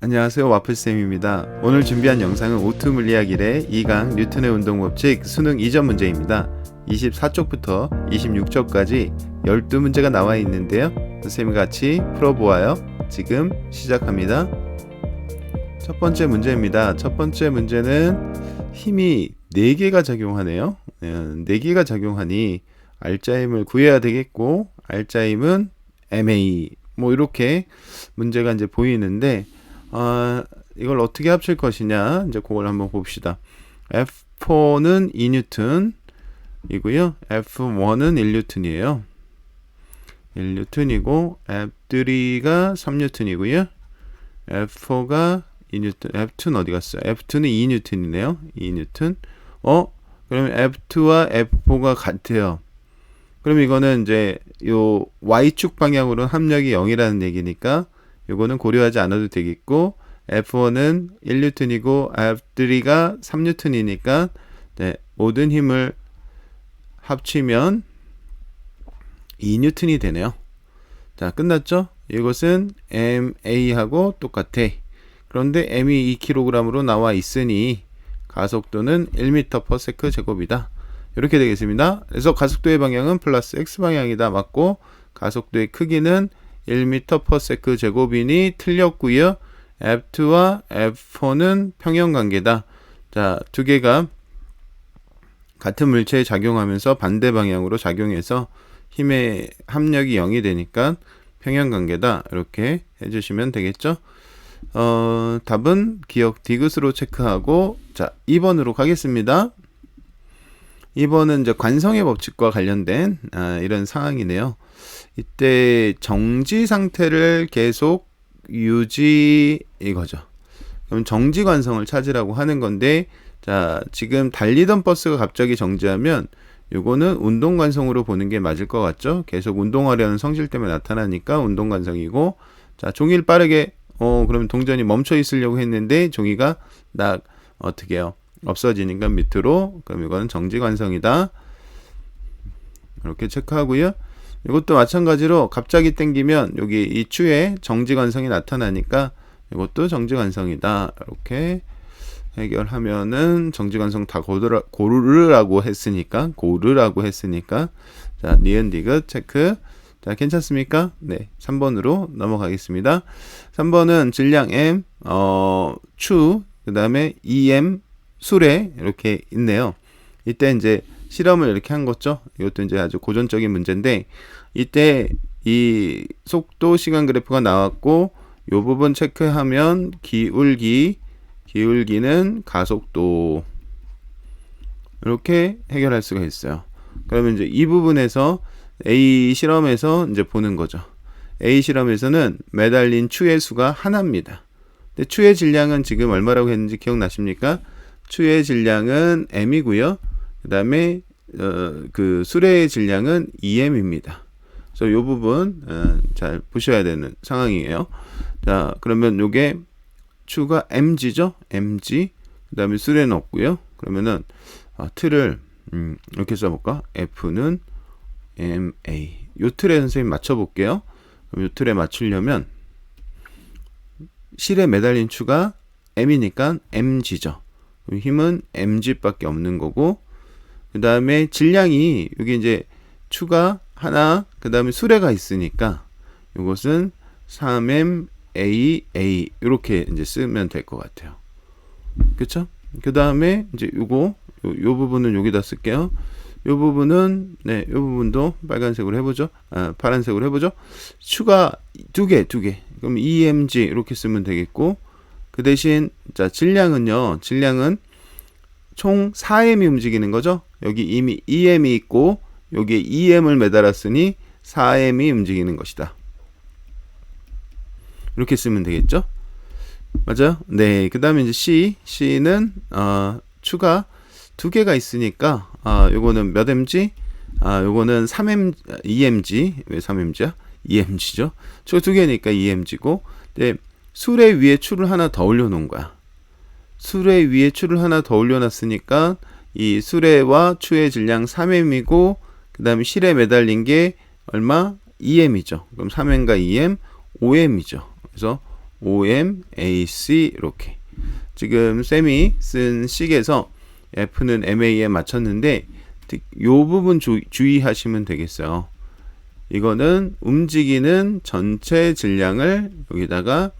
안녕하세요, 와플쌤입니다. 오늘 준비한 영상은 오투 물리학 1의 2강 뉴턴의 운동법칙 수능 2점 문제입니다. 24쪽부터 26쪽까지 12문제가 나와 있는데요. 선생님과 같이 풀어보아요. 지금 시작합니다. 첫 번째 문제입니다. 첫 번째 문제는 힘이 4개가 작용하네요. 4개가 작용하니 알짜 힘을 구해야 되겠고, 알짜 힘은 MA 이렇게 문제가 이제 보이는데, 이걸 어떻게 합칠 것이냐, 이제 그걸 한번 봅시다. F4는 2N이고요. F1은 1N이에요. 1N이고, F3가 3N이고요. F4가 2N, F2는 어디 갔어요? F2는 2N이네요. 2N. 그러면 F2와 F4가 같아요. 그럼 이거는 이제 요 Y축 방향으로는 합력이 0이라는 얘기니까 요거는 고려하지 않아도 되겠고, F1은 1N이고 F3가 3N이니까 모든 힘을 합치면 2N이 되네요. 자, 끝났죠? 이것은 MA하고 똑같아. 그런데 M이 2kg으로 나와 있으니 가속도는 1m/s 제곱이다. 이렇게 되겠습니다. 그래서 가속도의 방향은 플러스 X방향이다. 맞고, 가속도의 크기는 1m/s 제곱이니 틀렸고요. F2와 F4는 평형관계다. 자, 두 개가 같은 물체에 작용하면서 반대 방향으로 작용해서 힘의 합력이 0이 되니까 평형관계다. 이렇게 해주시면 되겠죠. 답은 기억 디귿으로 체크하고, 자, 2번으로 가겠습니다. 2번은 이제 관성의 법칙과 관련된 이런 상황이네요. 이때 정지 상태를 계속 유지, 이거죠. 그럼 정지 관성을 찾으라고 하는 건데, 자, 지금 달리던 버스가 갑자기 정지하면 요거는 운동 관성으로 보는 게 맞을 것 같죠? 계속 운동하려는 성질 때문에 나타나니까 운동 관성이고, 자, 종이를 빠르게 그러면 동전이 멈춰 있으려고 했는데 종이가 어떻게 해요? 없어지니까 밑으로. 그럼 이거는 정지 관성이다. 이렇게 체크하고요. 이것도 마찬가지로 갑자기 당기면 여기 이 추에 정지 관성이 나타나니까 이것도 정지 관성이다. 이렇게 해결하면은 정지 관성 다 고르라고 했으니까 자, 니은 디귿 체크. 자, 괜찮습니까? 네, 3번으로 넘어가겠습니다. 3번은 질량 M, 추, 그 다음에 EM, 수레 이렇게 있네요. 이때 이제 실험을 이렇게 한 거죠. 이것도 이제 아주 고전적인 문제인데, 이때 이 속도 시간 그래프가 나왔고, 요 부분 체크하면 기울기는 가속도, 이렇게 해결할 수가 있어요. 그러면 이제 이 부분에서 A 실험에서 이제 보는 거죠. A 실험에서는 매달린 추의 수가 하나입니다. 근데 추의 질량은 지금 얼마라고 했는지 기억나십니까? 추의 질량은 M이고요. 그 다음에 그 수레의 질량은 EM입니다. 그래서 이 부분 잘 보셔야 되는 상황이에요. 자, 그러면 요게 추가 MG죠? MG. 그 다음에 수레는 없고요. 그러면은 틀을 이렇게 써볼까? F는 MA. 요 틀에 선생님 맞춰볼게요. 그럼 요 틀에 맞추려면 실에 매달린 추가 M이니까 MG죠. 힘은 mg밖에 없는 거고, 그 다음에 질량이 여기 이제 추가 하나, 그 다음에 수레가 있으니까 이것은 3mAA 이렇게 이제 쓰면 될 것 같아요. 그쵸? 그 다음에 이제 요 부분은 여기다 쓸게요. 요 부분은 요 부분도 빨간색으로 해보죠. 파란색으로 해보죠. 추가 두 개. 그럼 EMG 이렇게 쓰면 되겠고, 그 대신 자, 질량은 총 4m이 움직이는 거죠. 여기 이미 EM이 있고 여기에 EM을 매달았으니 4m이 움직이는 것이다. 이렇게 쓰면 되겠죠. 맞아요? 네. 그 다음에 이제 C는 추가 2개가 있으니까 요거는 몇 mg? 요거는 2mg. 왜 3mg야? 2mg죠. 추가 2개니까 2mg고, 네. 수레 위에 추를 하나 더 올려놓은 거야. 수레 위에 추를 하나 더 올려놨으니까 이 수레와 추의 질량 3m이고, 그 다음에 실에 매달린 게 얼마? 2m이죠. 그럼 3m과 2m, 5m이죠. 그래서 OM, AC 이렇게. 지금 쌤이 쓴 식에서 F는 MA에 맞췄는데 요 부분 주의하시면 되겠어요. 이거는 움직이는 전체 질량을 여기다가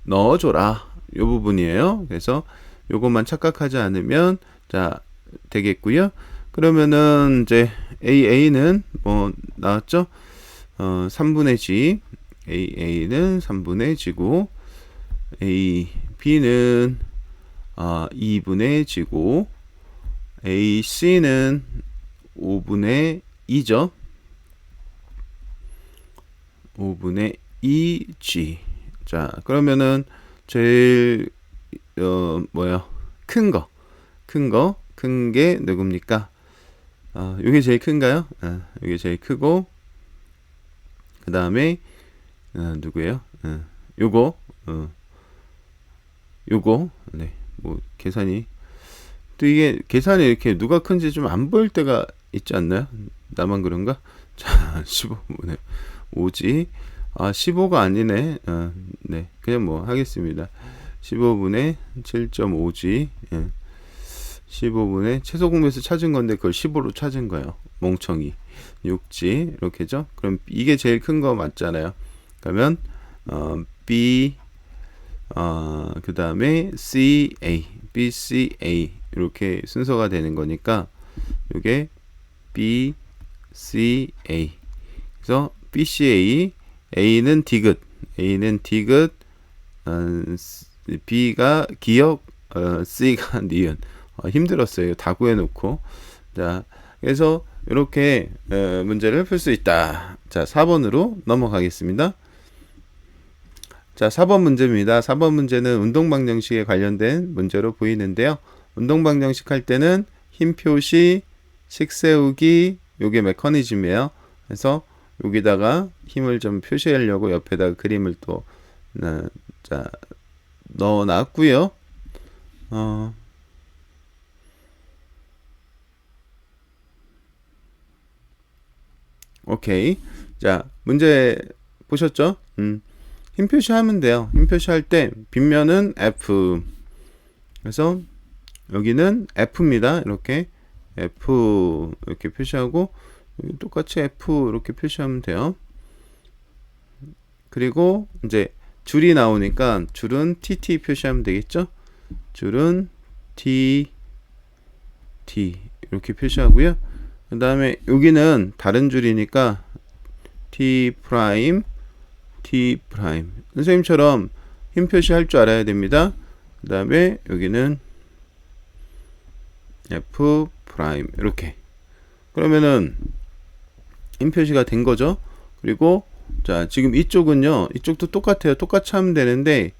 넣어줘라. 요 부분이에요. 그래서 요것만 착각하지 않으면 자 되겠고요. 그러면은 이제 AA는 뭐 나왔죠? 3분의 G, AA는 3분의 G고 AB는 2분의 G고 AC는 5분의 2죠. 5분의 2G. 자, 그러면은 제일 큰 게 누굽니까? 요게 제일 큰가요? 요게 제일 크고 그 다음에 누구예요? 요거 네, 뭐 계산이 또 이게 계산이 이렇게 누가 큰지 좀 안 보일 때가 있지 않나요? 나만 그런가? 자, 15분의 5지. 15가 아니네. 네, 그냥 뭐 하겠습니다. 15분의 7.5G. 15분의 최소 공배수 찾은 건데 그걸 15로 찾은 거예요. 멍청이. 6G 이렇게죠. 그럼 이게 제일 큰 거 맞잖아요. 그러면 B 그 다음에 CA, BCA 이렇게 순서가 되는 거니까 이게 BCA. 그래서 BCA, A는 디귿, B가 기역, C가 니은. 힘들었어요. 다 구해놓고. 자, 그래서 이렇게 문제를 풀 수 있다. 자, 4번으로 넘어가겠습니다. 자, 4번 문제입니다. 4번 문제는 운동방정식에 관련된 문제로 보이는데요. 운동방정식 할 때는 힘 표시, 식 세우기, 요게 메커니즘이에요. 그래서 여기다가 힘을 좀 표시하려고 옆에다가 그림을 또 자, 넣어놨고요. 오케이. 자, 문제 보셨죠? 힘 표시하면 돼요. 힘 표시할 때 빗면은 F. 그래서 여기는 F입니다. 이렇게 F 이렇게 표시하고 여기 똑같이 F 이렇게 표시하면 돼요. 그리고 이제 줄이 나오니까 줄은 TT 표시하면 되겠죠? 줄은 T 이렇게 표시하고요. 그 다음에 여기는 다른 줄이니까 T 프라임 선생님처럼 힘 표시할 줄 알아야 됩니다. 그 다음에 여기는 F 프라임 이렇게. 그러면은 힘 표시가 된 거죠. 그리고 자, 지금 이쪽은요, 이쪽도 똑같아요. 똑같이 하면 되는데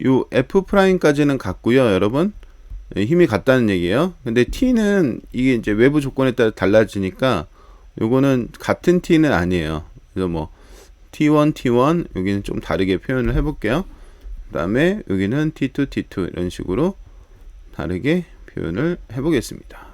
요 F 프라임까지는 같고요, 여러분. 힘이 같다는 얘기예요. 근데 T는 이게 이제 외부 조건에 따라 달라지니까 요거는 같은 T는 아니에요. 그래서 뭐 T1 여기는 좀 다르게 표현을 해볼게요. 그 다음에 여기는 T2 이런 식으로 다르게 표현을 해보겠습니다.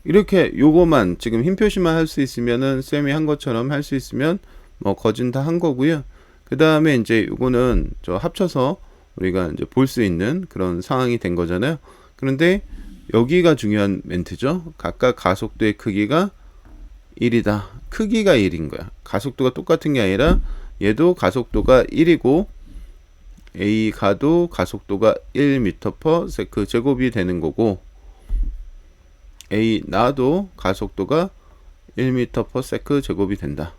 이렇게 요거만 지금 힘 표시만 할 수 있으면은 쌤이 한 것처럼 할 수 있으면 뭐 거진 다 한 거고요. 그 다음에 이제 요거는 저 합쳐서 우리가 이제 볼 수 있는 그런 상황이 된 거잖아요. 그런데 여기가 중요한 멘트죠. 각각 가속도의 크기가 1이다. 크기가 1인 거야. 가속도가 똑같은 게 아니라 얘도 가속도가 1이고 A 가도 가속도가 1m/s 제곱이 되는 거고 A 나도 가속도가 1m/s 제곱이 된다.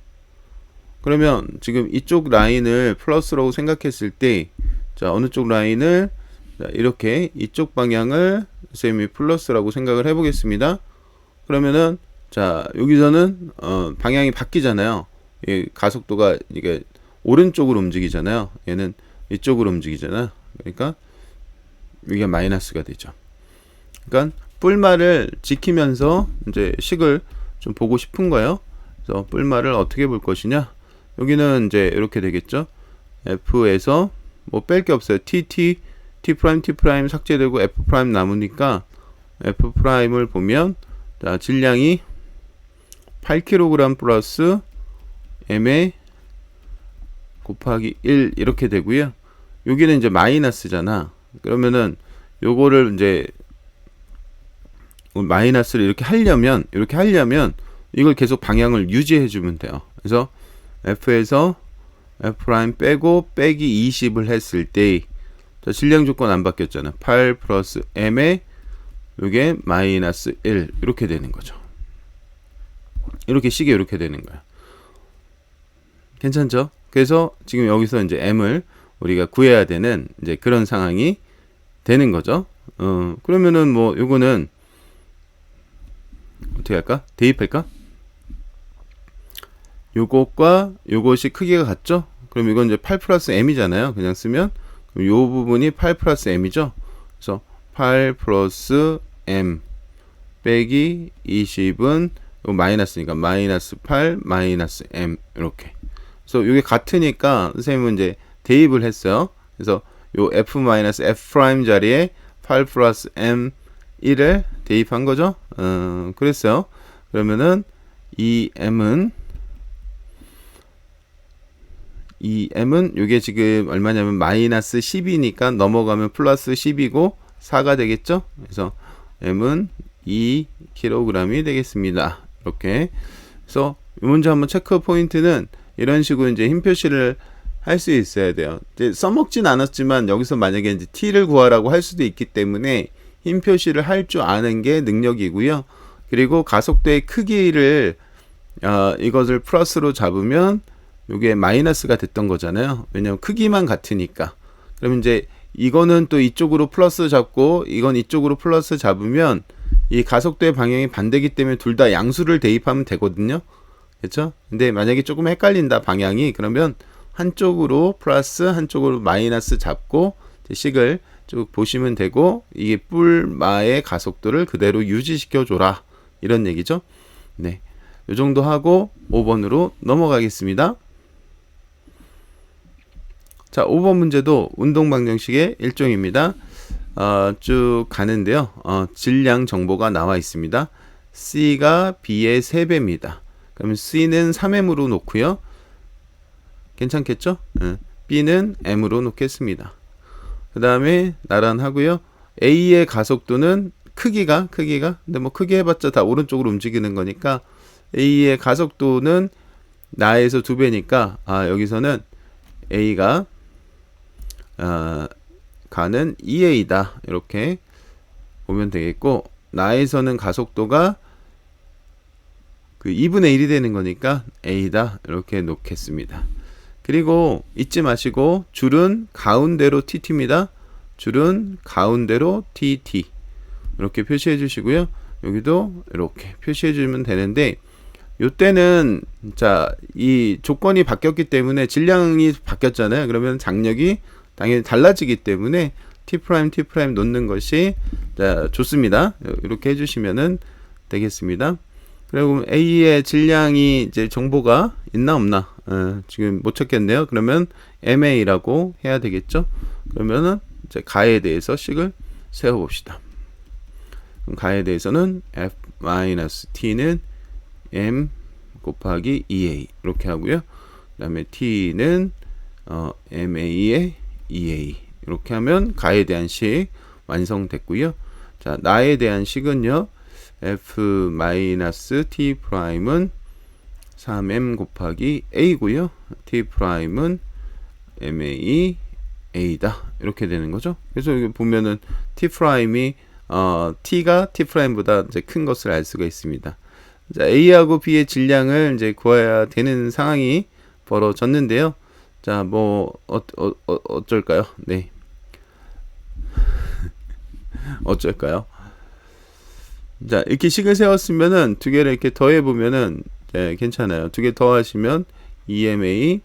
그러면 지금 이쪽 라인을 플러스라고 생각했을 때 자, 어느 쪽 라인을 자, 이렇게 이쪽 방향을 쌤이 플러스라고 생각을 해보겠습니다. 그러면은 자, 여기서는 방향이 바뀌잖아요. 이 가속도가 이게 오른쪽으로 움직이잖아요. 얘는 이쪽으로 움직이잖아요. 그러니까 이게 마이너스가 되죠. 그러니까 뿔말을 지키면서 이제 식을 좀 보고 싶은 거예요. 그래서 뿔말을 어떻게 볼 것이냐? 여기는 이제 이렇게 되겠죠. F에서 뭐 뺄 게 없어요. T 프라임 삭제되고 F 프라임 남으니까 F 프라임을 보면 자, 질량이 8kg 플러스 M의 곱하기 1 이렇게 되고요. 여기는 이제 마이너스잖아. 그러면은 요거를 이제 마이너스를 이렇게 하려면 이걸 계속 방향을 유지해 주면 돼요. 그래서 f에서 f' 빼고 빼기 20을 했을 때 자, 질량 조건 안 바뀌었잖아. 8 플러스 m에 요게 마이너스 1 이렇게 되는 거죠. 이렇게 식이 이렇게 되는 거야. 괜찮죠? 그래서 지금 여기서 이제 m을 우리가 구해야 되는 이제 그런 상황이 되는 거죠. 그러면은 뭐 요거는 어떻게 할까? 대입할까? 요것과 요것이 크기가 같죠? 그럼 이건 이제 8 플러스 m이잖아요. 그냥 쓰면 그럼 요 부분이 8 플러스 m이죠. 그래서 8 플러스 m 빼기 20은 요 마이너스니까 마이너스 8 마이너스 m 이렇게. 그래서 이게 같으니까 선생님은 이제 대입을 했어요. 그래서 요 f 마이너스 f 프라임 자리에 8 플러스 m 1을 대입한 거죠. 그랬어요. 그러면은 이 m은 요게 지금 얼마냐면 마이너스 10이니까 넘어가면 플러스 10이고 4가 되겠죠. 그래서 m은 2kg이 되겠습니다. 이렇게. 그래서 이 문제 한번 체크 포인트는 이런 식으로 이제 힘 표시를 할 수 있어야 돼요. 이제 써먹진 않았지만 여기서 만약에 이제 t를 구하라고 할 수도 있기 때문에 힘 표시를 할 줄 아는 게 능력이고요. 그리고 가속도의 크기를 이것을 플러스로 잡으면 이게 마이너스가 됐던 거잖아요. 왜냐면 크기만 같으니까. 그러면 이제 이거는 또 이쪽으로 플러스 잡고 이건 이쪽으로 플러스 잡으면 이 가속도의 방향이 반대기 때문에 둘 다 양수를 대입하면 되거든요. 그렇죠? 근데 만약에 조금 헷갈린다 방향이 그러면 한쪽으로 플러스 한쪽으로 마이너스 잡고 식을 쭉 보시면 되고 이게 뿔마의 가속도를 그대로 유지시켜 줘라 이런 얘기죠. 네, 이 정도 하고 5번으로 넘어가겠습니다. 자, 5번 문제도 운동 방정식의 일종입니다. 쭉 가는데요. 질량 정보가 나와 있습니다. C가 B의 3배입니다. 그러면 C는 3M으로 놓고요. 괜찮겠죠? B는 M으로 놓겠습니다. 그 다음에 나란하고요. A의 가속도는 크기가 근데 뭐 크게 해봤자 다 오른쪽으로 움직이는 거니까 A의 가속도는 나에서 2배니까 여기서는 A가 가는 2A다 이렇게 보면 되겠고 나에서는 가속도가 그 2분의 1이 되는 거니까 A다 이렇게 놓겠습니다. 그리고 잊지 마시고 줄은 가운데로 TT입니다. 줄은 가운데로 TT 이렇게 표시해 주시고요. 여기도 이렇게 표시해 주면 되는데 요때는 자, 이 조건이 바뀌었기 때문에 질량이 바뀌었잖아요. 그러면 장력이 당연히 달라지기 때문에 T' 놓는 것이 좋습니다. 이렇게 해주시면 되겠습니다. 그리고 A의 질량이 이제 정보가 있나 없나 지금 못 찾겠네요. 그러면 MA라고 해야 되겠죠. 그러면은 이제 가에 대해서 식을 세워봅시다. 그럼 가에 대해서는 F-T는 M 곱하기 2A 이렇게 하고요. 그 다음에 T는 MA의 2A 이렇게 하면 가에 대한 식 완성됐고요. 자, 나에 대한 식은요. F-T 프라임은 3M 곱하기 A고요. T 프라임은 MA A다 이렇게 되는 거죠. 그래서 여기 보면은 T 프라임이 T가 T 프라임보다 이제 큰 것을 알 수가 있습니다. 자, A하고 B의 질량을 이제 구해야 되는 상황이 벌어졌는데요. 자, 뭐 어쩔까요? 네. 어쩔까요? 자, 이렇게 식을 세웠으면은 두 개를 이렇게 더해 보면은 괜찮아요. 두 개 더하시면 EMA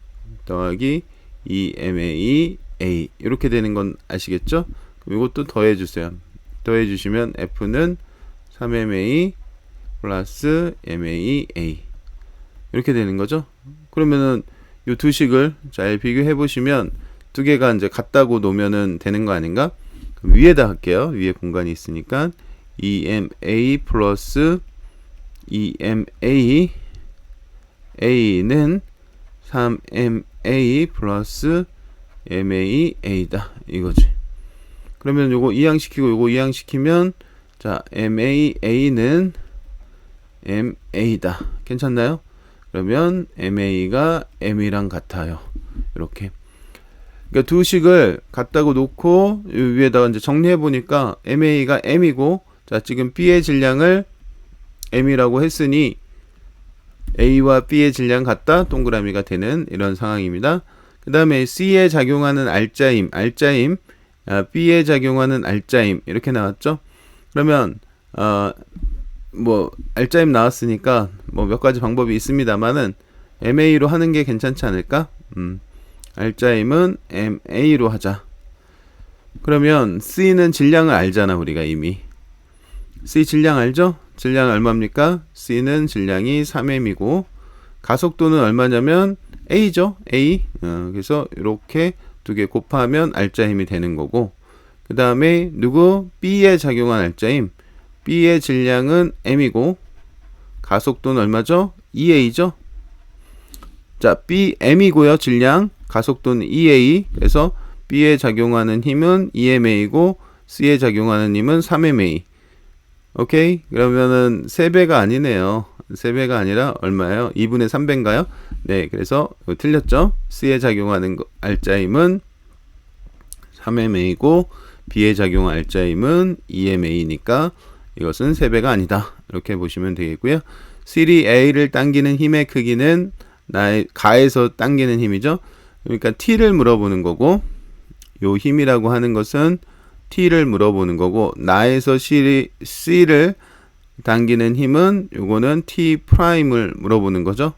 더하기 EMA A 이렇게 되는 건 아시겠죠? 그럼 이것도 더해 주세요. 더해 주시면 F는 3MA 플러스 MAA 이렇게 되는 거죠. 그러면은 이 두 식을 잘 비교해 보시면 두 개가 이제 같다고 놓으면은 되는 거 아닌가? 그럼 위에다 할게요. 위에 공간이 있으니까 EMA 플러스 EMA A는 3MA MA 플러스 MA A다 이거지. 그러면 요거 이항시키고 요거 이항시키면 자 MA A는 MA다. 괜찮나요? 그러면 MA가 M이랑 같아요. 이렇게. 그러니까 두 식을 같다고 놓고 위에다가 이제 정리해 보니까 MA가 M이고, 자 지금 B의 질량을 M이라고 했으니 A와 B의 질량 같다 동그라미가 되는 이런 상황입니다. 그 다음에 C에 작용하는 알짜임, B에 작용하는 알짜임 이렇게 나왔죠. 그러면 뭐 알짜임 나왔으니까 뭐 몇 가지 방법이 있습니다만은 MA로 하는 게 괜찮지 않을까? 알짜임은 MA로 하자. 그러면 C는 질량을 알잖아 우리가 이미. C 질량 알죠? 질량 얼마입니까? C는 질량이 3m이고 가속도는 얼마냐면 A죠. A. 그래서 이렇게 두 개 곱하면 알짜힘이 되는 거고, 그 다음에 누구? B에 작용한 알짜힘. B의 질량은 M이고 가속도는 얼마죠? 2A죠. 자, B M이고요. 질량. 가속도는 2A. 그래서 B에 작용하는 힘은 2MA이고 C에 작용하는 힘은 3MA. 오케이? 그러면은 3배가 아니네요. 3배가 아니라 얼마예요? 2분의 3배인가요? 네, 그래서 틀렸죠? C에 작용하는 알짜힘은 3MA이고 B에 작용한 알짜힘은 2MA니까 이것은 3배가 아니다. 이렇게 보시면 되겠고요. C이 A를 당기는 힘의 크기는 나의 가에서 당기는 힘이죠. 그러니까 T를 물어보는 거고, 요 힘이라고 하는 것은 T를 물어보는 거고, 나에서 C를 당기는 힘은 요거는 T'을 물어보는 거죠.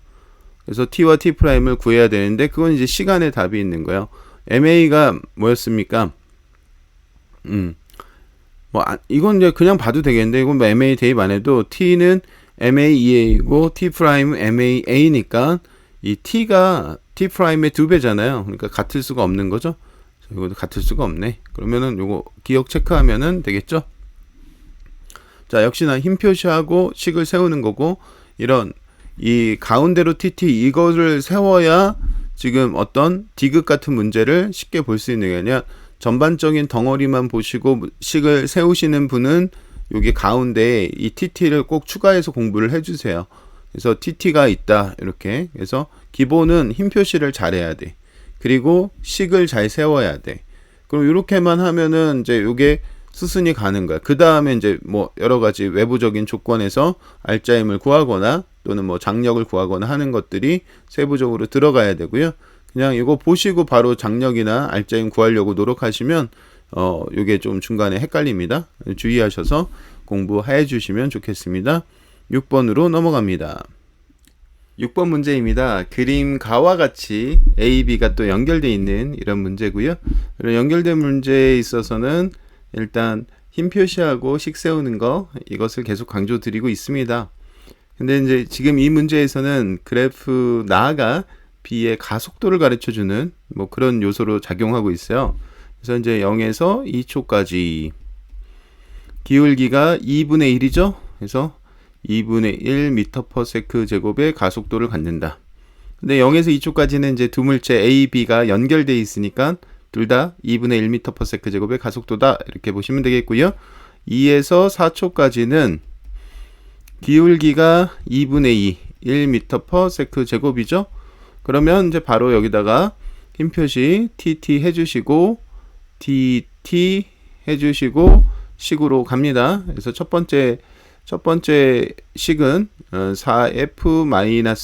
그래서 T와 T'을 구해야 되는데 그건 이제 시간에 답이 있는 거예요. MA가 뭐였습니까? 이건 이제 그냥 봐도 되겠는데 이건 뭐 MA 대입 안 해도 T는 MAEA이고 T' MAA니까 이 T가 T'의 2배잖아요. 그러니까 같을 수가 없는 거죠. 이것도 같을 수가 없네. 그러면은 요거 기억 체크하면은 되겠죠. 자, 역시나 힘 표시하고 식을 세우는 거고, 이런 이 가운데로 TT 이거를 세워야 지금 어떤 디귿 같은 문제를 쉽게 볼 수 있는 게 아니라 전반적인 덩어리만 보시고 식을 세우시는 분은 여기 가운데에 이 TT를 꼭 추가해서 공부를 해주세요. 그래서 TT가 있다 이렇게. 그래서 기본은 힘 표시를 잘해야 돼. 그리고 식을 잘 세워야 돼. 그럼 이렇게만 하면은 이제 요게 수순이 가는 거야. 그 다음에 이제 뭐 여러 가지 외부적인 조건에서 알짜힘을 구하거나 또는 뭐 장력을 구하거나 하는 것들이 세부적으로 들어가야 되고요. 그냥 이거 보시고 바로 장력이나 알짜힘 구하려고 노력하시면 요게 좀 중간에 헷갈립니다. 주의하셔서 공부해 주시면 좋겠습니다. 6번으로 넘어갑니다. 6번 문제입니다. 그림가와 같이 A, B가 또 연결되어 있는 이런 문제고요. 이런 연결된 문제에 있어서는 일단 힘 표시하고 식 세우는 거, 이것을 계속 강조 드리고 있습니다. 근데 이제 지금 이 문제에서는 그래프 나가 B의 가속도를 가르쳐 주는 뭐 그런 요소로 작용하고 있어요. 그래서 이제 0에서 2초까지 기울기가 2분의 1이죠. 그래서 2분의 1 m/s 제곱의 가속도를 갖는다. 근데 0에서 2초까지는 이제 두 물체 A, B가 연결되어 있으니까 둘 다 2분의 1 m/s 제곱의 가속도다. 이렇게 보시면 되겠고요. 2에서 4초까지는 기울기가 2분의 2, 1 m/s 제곱이죠. 그러면 이제 바로 여기다가 힘 표시 TT 해주시고 DT 해주시고 식으로 갑니다. 그래서 첫 번째 식은 4F-T는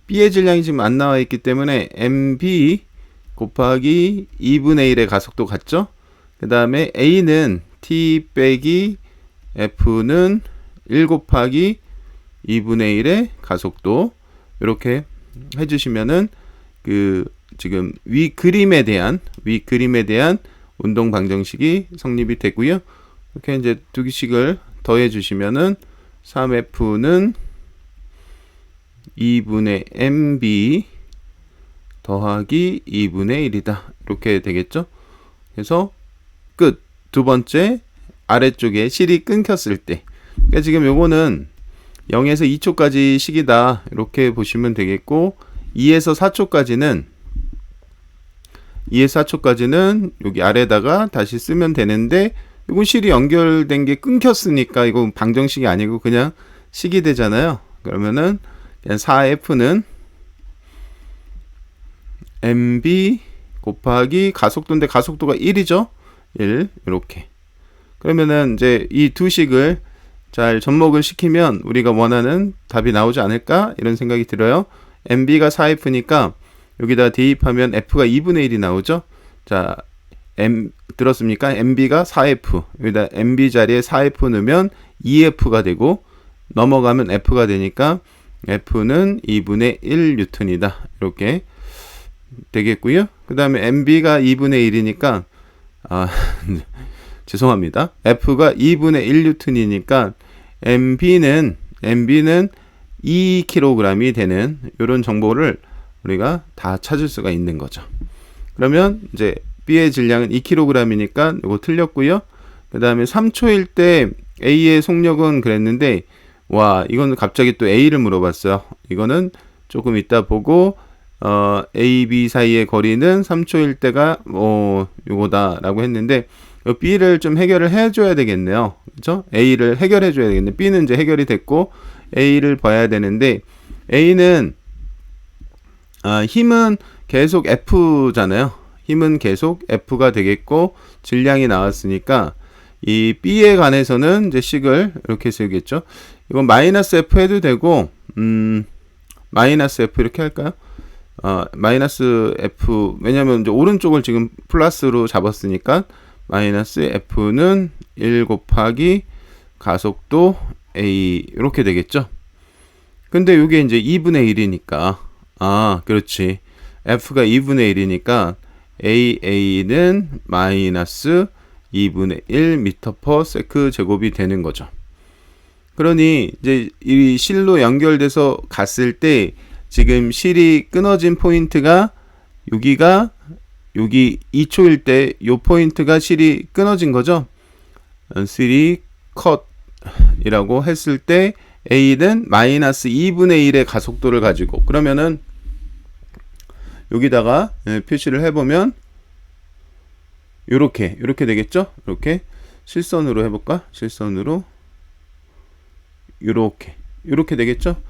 B의 질량이 지금 안 나와 있기 때문에 MB 곱하기 2분의 1의 가속도 같죠? 그 다음에 A는 T 빼기 F는 1 곱하기 2분의 1의 가속도, 이렇게 해주시면은 그 지금 위 그림에 대한 운동 방정식이 성립이 되고요. 이렇게 이제 두 개씩을 더해 주시면은 3F는 2분의 MB 더하기 2분의 1이다. 이렇게 되겠죠. 그래서 끝. 두 번째 아래쪽에 실이 끊겼을 때. 그러니까 지금 요거는 0에서 2초까지 식이다. 이렇게 보시면 되겠고, 2에서 4초까지는 여기 아래다가 다시 쓰면 되는데, 이건 실이 연결된 게 끊겼으니까 이건 방정식이 아니고 그냥 식이 되잖아요. 그러면은 그냥 4F는 mb 곱하기 가속도인데 가속도가 1이죠. 1 이렇게. 그러면은 이제 이 두 식을 잘 접목을 시키면 우리가 원하는 답이 나오지 않을까 이런 생각이 들어요. mb가 4F니까 여기다 대입하면 F가 2분의 1이 나오죠. 자, 들었습니까? mb가 4F. 여기다 mb 자리에 4F 넣으면 2F가 되고, 넘어가면 F가 되니까 F는 2분의 1 뉴턴이다. 이렇게 되겠고요. 그 다음에 mb가 2분의 1이니까, 죄송합니다. F가 2분의 1 뉴턴이니까 mb는 2kg이 되는 이런 정보를 우리가 다 찾을 수가 있는 거죠. 그러면 이제 B의 질량은 2kg이니까 이거 틀렸고요. 그 다음에 3초일 때 A의 속력은 그랬는데, 와, 이건 갑자기 또 A를 물어봤어요. 이거는 조금 이따 보고, A, B 사이의 거리는 3초일 때가 요거다라고 했는데, B를 좀 해결을 해줘야 되겠네요. 그죠? A를 해결해줘야 되겠네. B는 이제 해결이 됐고, A를 봐야 되는데, A는, 힘은 계속 F잖아요. 힘은 계속 F가 되겠고, 질량이 나왔으니까, 이 B에 관해서는 이제 식을 이렇게 쓰겠죠. 이건 마이너스 F 해도 되고, 마이너스 F 이렇게 할까요? 마이너스 F, 왜냐면 이제 오른쪽을 지금 플러스로 잡았으니까, 마이너스 F는 1 곱하기 가속도 A, 이렇게 되겠죠. 근데 이게 이제 2분의 1이니까, 그렇지. F가 2분의 1이니까, AA는 마이너스 2분의 1 미터 퍼 세크 제곱이 되는 거죠. 그러니 이제 이 실로 연결돼서 갔을 때 지금 실이 끊어진 포인트가 여기 2초일 때 요 포인트가 실이 끊어진 거죠. 3 컷이라고 했을 때 A는 마이너스 2분의 1의 가속도를 가지고, 그러면은 여기다가 표시를 해보면 요렇게 되겠죠. 이렇게 실선으로 해볼까? 실선으로 요렇게 되겠죠.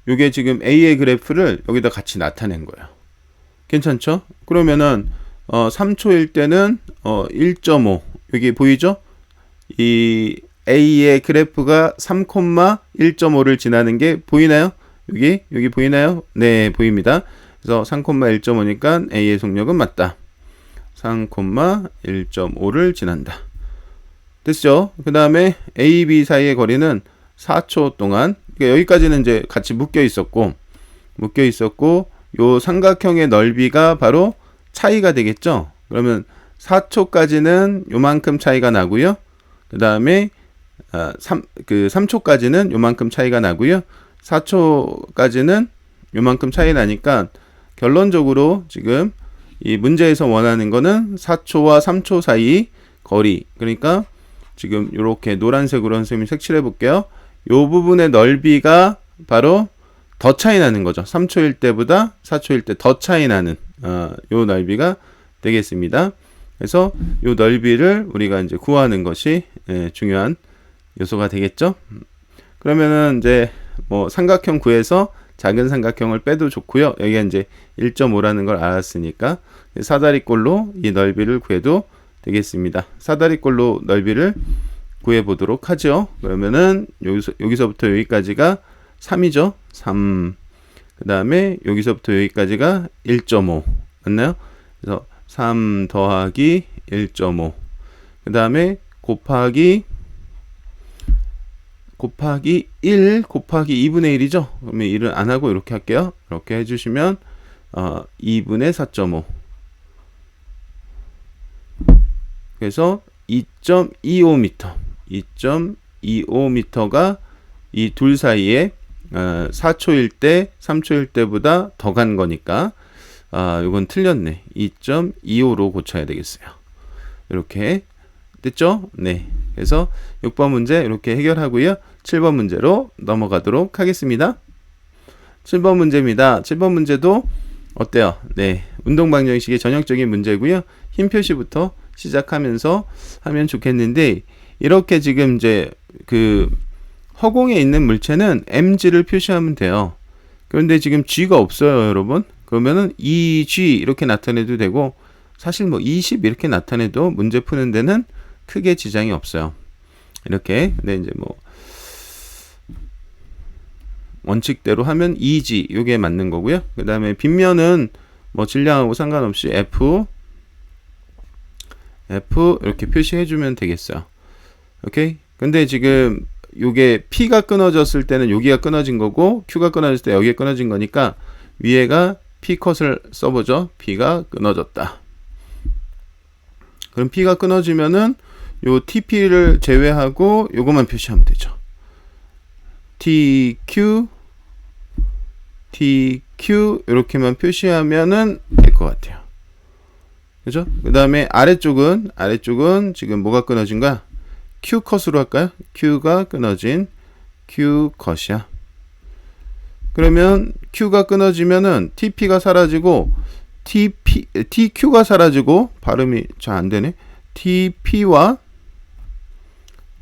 요게 지금 A의 그래프를 여기다 같이 나타낸 거예요. 괜찮죠? 그러면은 3초일 때는 1.5 여기 보이죠? 이 A의 그래프가 3,1.5를 지나는 게 보이나요? 여기 보이나요? 네, 보입니다. 그래서 3,1.5니까 A의 속력은 맞다. 3,1.5를 지난다. 됐죠? 그 다음에 A, B 사이의 거리는 4초 동안, 그러니까 여기까지는 이제 같이 묶여 있었고, 요 삼각형의 넓이가 바로 차이가 되겠죠? 그러면 4초까지는 요만큼 차이가 나고요. 그 다음에 3초까지는 요만큼 차이가 나고요. 4초까지는 요만큼 차이 나니까 결론적으로 지금 이 문제에서 원하는 거는 4초와 3초 사이 거리. 그러니까 지금 이렇게 노란색으로 선생님이 색칠해 볼게요. 요 부분의 넓이가 바로 더 차이 나는 거죠. 3초일 때보다 4초일 때 더 차이 나는 요 넓이가 되겠습니다. 그래서 요 넓이를 우리가 이제 구하는 것이 중요한 요소가 되겠죠. 그러면은 이제 뭐 삼각형 구해서 작은 삼각형을 빼도 좋고요. 여기가 이제 1.5라는 걸 알았으니까 사다리꼴로 이 넓이를 구해도 되겠습니다. 사다리꼴로 넓이를 구해 보도록 하죠. 그러면은 여기서부터 여기까지가 3이죠. 3. 그 다음에 여기서부터 여기까지가 1.5 맞나요? 그래서 3 더하기 1.5 그 다음에 곱하기 1 곱하기 2분의 1이죠. 그러면 1은 안 하고 이렇게 할게요. 이렇게 해주시면 2분의 4.5 그래서 2.25m 2.25m가 이 둘 사이에 4초일 때 3초일 때보다 더 간 거니까 이건 틀렸네. 2.25로 고쳐야 되겠어요. 이렇게 됐죠? 네. 그래서 6번 문제 이렇게 해결하고요. 7번 문제로 넘어가도록 하겠습니다. 7번 문제입니다. 7번 문제도 어때요? 네, 운동 방정식의 전형적인 문제고요. 흰 표시부터 시작하면서 하면 좋겠는데, 이렇게 지금 이제 그 허공에 있는 물체는 mg를 표시하면 돼요. 그런데 지금 g가 없어요, 여러분. 그러면은 2g 이렇게 나타내도 되고, 사실 뭐 20 이렇게 나타내도 문제 푸는 데는 크게 지장이 없어요. 이렇게. 근데 이제 뭐 원칙대로 하면 2g 요게 맞는 거고요. 그 다음에 빗면은 뭐 질량하고 상관없이 F 이렇게 표시해 주면 되겠어요. 오케이. 근데 지금 요게 P가 끊어졌을 때는 여기가 끊어진 거고, Q가 끊어졌을 때 여기가 끊어진 거니까 위에가 P컷을 써보죠. P가 끊어졌다. 그럼 P가 끊어지면은 요 TP를 제외하고 요것만 표시하면 되죠. TQ 이렇게만 표시하면은 될 것 같아요. 그죠? 그 다음에 아래쪽은 지금 뭐가 끊어진 거야? Q컷으로 할까요? Q가 끊어진 Q컷이야. 그러면 Q가 끊어지면은 TP가 사라지고 TQ가 사라지고, 발음이 잘 안 되네. TP와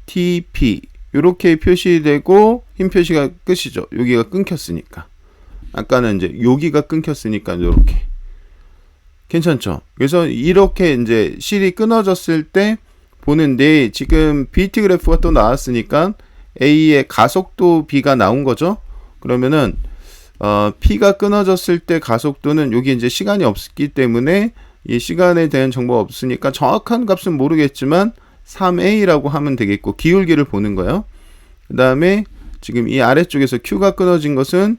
TP 이렇게 표시되고, 흰 표시가 끝이죠. 여기가 끊겼으니까. 아까는 이제 여기가 끊겼으니까 이렇게. 괜찮죠? 그래서 이렇게 이제 실이 끊어졌을 때 보는데, 지금 BT 그래프가 또 나왔으니까 A의 가속도 B가 나온 거죠. 그러면은 P가 끊어졌을 때 가속도는, 여기 이제 시간이 없기 때문에 이 시간에 대한 정보가 없으니까 정확한 값은 모르겠지만 3A라고 하면 되겠고, 기울기를 보는 거예요. 그 다음에 지금 이 아래쪽에서 Q가 끊어진 것은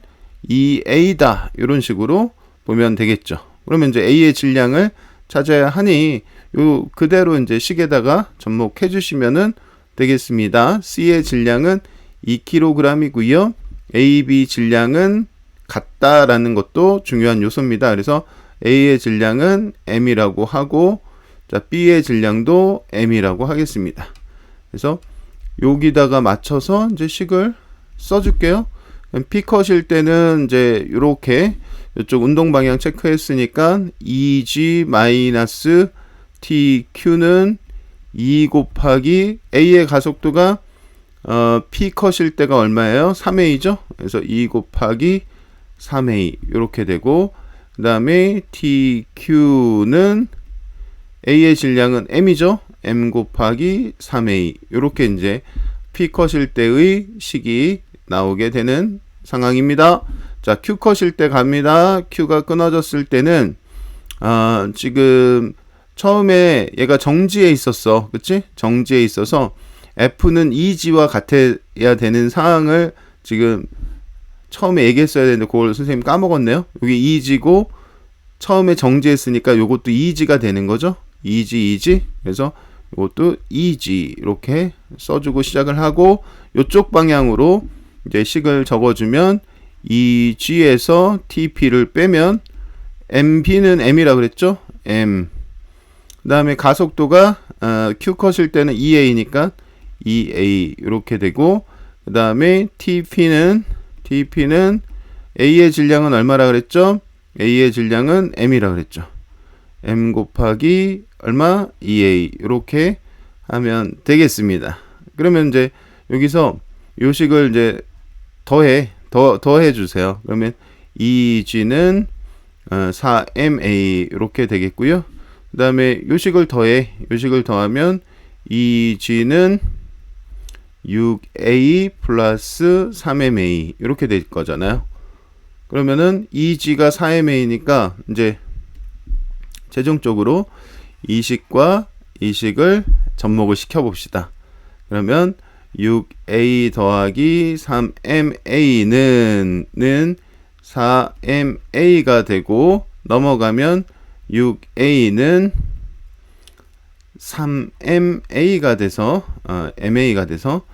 2A다 이런 식으로 보면 되겠죠. 그러면 이제 A의 질량을 찾아야 하니 요 그대로 이제 식에다가 접목해 주시면은 되겠습니다. C의 질량은 2kg이고요. AB 질량은 같다라는 것도 중요한 요소입니다. 그래서 A의 질량은 M이라고 하고, 자, B의 질량도 M이라고 하겠습니다. 그래서 여기다가 맞춰서 이제 식을 써줄게요. P컷일 때는 이제 이렇게 이쪽 운동 방향 체크했으니까 2g-TQ는 2 곱하기 A의 가속도가 P컷일 때가 얼마예요? 3A죠? 그래서 2 곱하기 3A 이렇게 되고, 그 다음에 TQ는 A의 질량은 M이죠? M 곱하기 3A 이렇게 이제 P컷일 때의 식이 나오게 되는 상황입니다. 자, Q컷일 때 갑니다. Q가 끊어졌을 때는 지금 처음에 얘가 정지에 있었어. 그치? 정지에 있어서 F는 2G와 같아야 되는 상황을 지금 처음에 얘기했어야 되는데 그걸 선생님 까먹었네요. 여기 2G고 처음에 정지했으니까 요것도 2G가 되는 거죠. 2G. 그래서 이것도 2G 이렇게 써주고 시작을 하고, 요쪽 방향으로 이제 식을 적어주면 2G에서 TP를 빼면 MB는 M이라 그랬죠? M. 그 다음에 가속도가 Q컷일 때는 2A니까 2A 이렇게 되고, 그 다음에 TP는 A의 질량은 얼마라 그랬죠? A의 질량은 M이라 그랬죠. M 곱하기 얼마? 2A 이렇게 하면 되겠습니다. 그러면 이제 여기서 요식을 이제 더해 주세요. 그러면 2G는 4MA 이렇게 되겠고요. 그 다음에 요식을 더하면 2G는 6A 플러스 3MA 이렇게 될 거잖아요. 그러면은 2G가 4MA니까 이제 최종적으로 이 식과 이 식을 접목을 시켜 봅시다. 그러면 6A 더하기 3MA는 4MA가 되고, 넘어가면 6A는 3MA가 돼서 MA가 돼서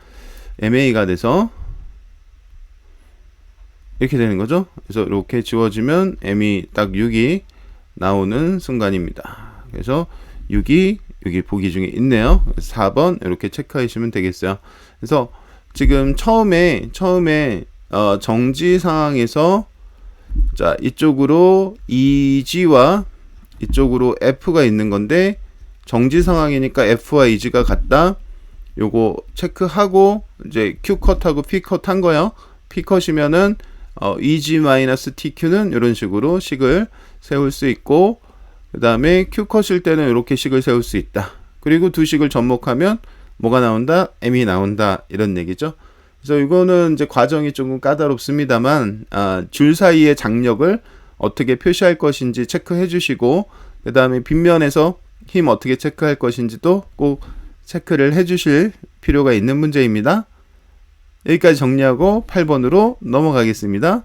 이렇게 되는 거죠. 그래서 이렇게 지워지면 M이 딱 6이 나오는 순간입니다. 그래서 6이 여기 보기 중에 있네요. 4번 이렇게 체크하시면 되겠어요. 그래서 지금 처음에 정지 상황에서 자, 이쪽으로 EG와 이쪽으로 F가 있는 건데 정지 상황이니까 F와 EG가 같다. 요거 체크하고 이제 Q컷하고 P컷 한 거요. P컷이면은 EG-TQ는 이런 식으로 식을 세울 수 있고, 그 다음에 Q컷일 때는 이렇게 식을 세울 수 있다. 그리고 두 식을 접목하면 뭐가 나온다? M이 나온다. 이런 얘기죠. 그래서 이거는 이제 과정이 조금 까다롭습니다만, 줄 사이의 장력을 어떻게 표시할 것인지 체크해 주시고, 그 다음에 빗면에서 힘 어떻게 체크할 것인지도 꼭 체크를 해 주실 필요가 있는 문제입니다. 여기까지 정리하고 8번으로 넘어가겠습니다.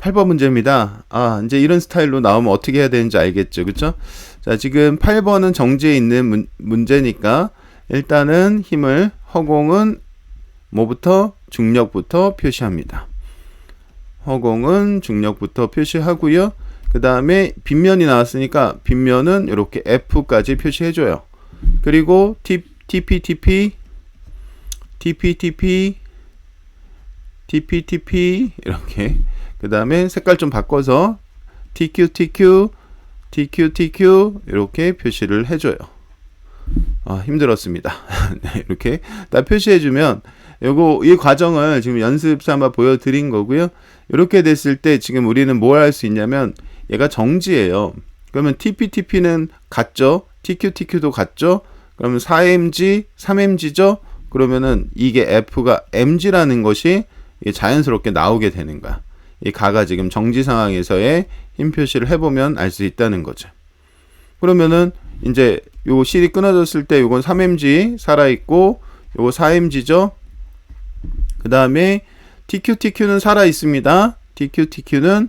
8번 문제입니다. 이제 이런 스타일로 나오면 어떻게 해야 되는지 알겠죠? 그쵸? 자, 지금 8번은 정지에 있는 문제니까 일단은 힘을 허공은 뭐부터? 중력부터 표시합니다. 허공은 중력부터 표시하고요. 그 다음에 빗면이 나왔으니까 빗면은 이렇게 F까지 표시해줘요. 그리고 TP 이렇게, 그 다음에 색깔 좀 바꿔서 TQ 이렇게 표시를 해줘요. 힘들었습니다. 네, 이렇게 딱 표시해주면 이 과정을 지금 연습 삼아 보여드린 거고요. 이렇게 됐을 때 지금 우리는 뭘 할 수 있냐면 얘가 정지예요. 그러면 TP는 같죠? TQ도 같죠? 그러면 4mg, 3mg죠? 그러면은 이게 F가 mg라는 것이 자연스럽게 나오게 되는 거야. 이 가가 지금 정지 상황에서의 힘 표시를 해보면 알 수 있다는 거죠. 그러면은 이제 요 실이 끊어졌을 때 요건 3mg 살아있고 요거 4mg죠. 그 다음에 TQ는 살아있습니다. TQ는